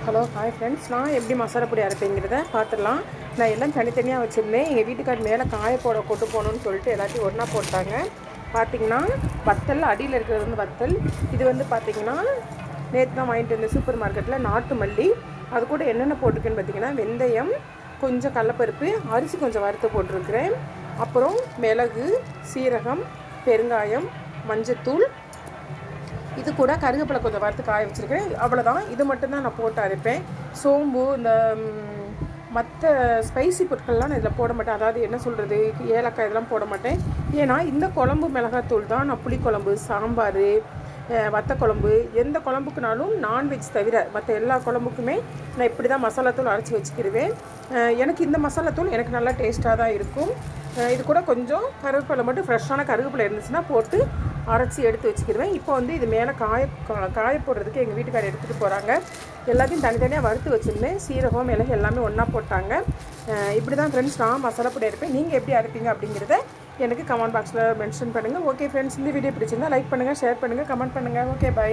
Hello hi friends, நான் எப்படி மசாலா பொடி அரைப்பேங்கிறத பார்த்துடலாம். நான் எல்லாம் தனித்தனியாக வச்சுருந்தேன். எங்கள் வீட்டுக்கார் மேலே காய போட கொண்டு போகணுன்னு சொல்லிட்டு எல்லாத்தையும் ஒன்றா போட்டாங்க. பார்த்திங்கன்னா வத்தல் அடியில் இருக்கிறது வந்து வத்தல். இது வந்து பார்த்திங்கன்னா நேற்று தான் வாங்கிட்டு வந்த சூப்பர் மார்க்கெட்டில் நாட்டு மல்லி. அது கூட என்னென்ன போட்டிருக்கேன்னு பார்த்திங்கன்னா வெந்தயம், கொஞ்சம் கடலப்பருப்பு, அரிசி கொஞ்சம் வறுத்து போட்டிருக்கிறேன். அப்புறம் மிளகு, சீரகம், பெருங்காயம், மஞ்சத்தூள், இது கூட கருவேப்பிலை கொஞ்சம் வறுத்து காய வச்சுருக்கேன். அவ்வளோதான், இது மட்டும்தான் நான் போட்டு அரைப்பேன். சோம்பு, இந்த மற்ற ஸ்பைசி பொருட்கள்லாம் நான் இதில் போட மாட்டேன். அதாவது என்ன சொல்கிறது, ஏலக்காய் இதெல்லாம் போட மாட்டேன். ஏன்னா இந்த குழம்பு மிளகாத்தூள் தான் நான் புளிக்குழம்பு, சாம்பார், வத்த குழம்பு, எந்த குழம்புக்குனாலும் நான்வெஜ் தவிர மற்ற எல்லா குழம்புக்குமே நான் இப்படி தான் மசாலாத்தூள் அரைச்சி வச்சுக்கிடுவேன். எனக்கு இந்த மசாலாத்தூள் எனக்கு நல்லா டேஸ்ட்டாக தான் இருக்கும். இது கூட கொஞ்சம் கருவேப்பிலை மட்டும் ஃப்ரெஷ்ஷான கருவேப்பிலை இருந்துச்சுன்னா போட்டு அரைச்சி எடுத்து வச்சுக்கிடுவேன். இப்போ வந்து இது மேலே காய போடுறதுக்கு எங்கள் வீட்டுக்காரர் எடுத்துகிட்டு போகிறாங்க. எல்லாத்தையும் தனித்தனியாக வறுத்து வச்சுருந்தேன். சீரகம், மிளகு எல்லாமே ஒன்றா போட்டாங்க. இப்படி தான் ஃப்ரெண்ட்ஸ் நான் மசாலா பொடி அரைப்பேன். நீங்கள் எப்படி அரைப்பீங்க அப்படிங்கிறத எனக்கு கமெண்ட் பாக்ஸில் மென்ஷன் பண்ணுங்கள். ஓகே ஃப்ரெண்ட்ஸ், இந்த வீடியோ பிடிச்சிருந்தால் லைக் பண்ணுங்கள், ஷேர் பண்ணுங்கள், கமெண்ட் பண்ணுங்கள். Okay, by.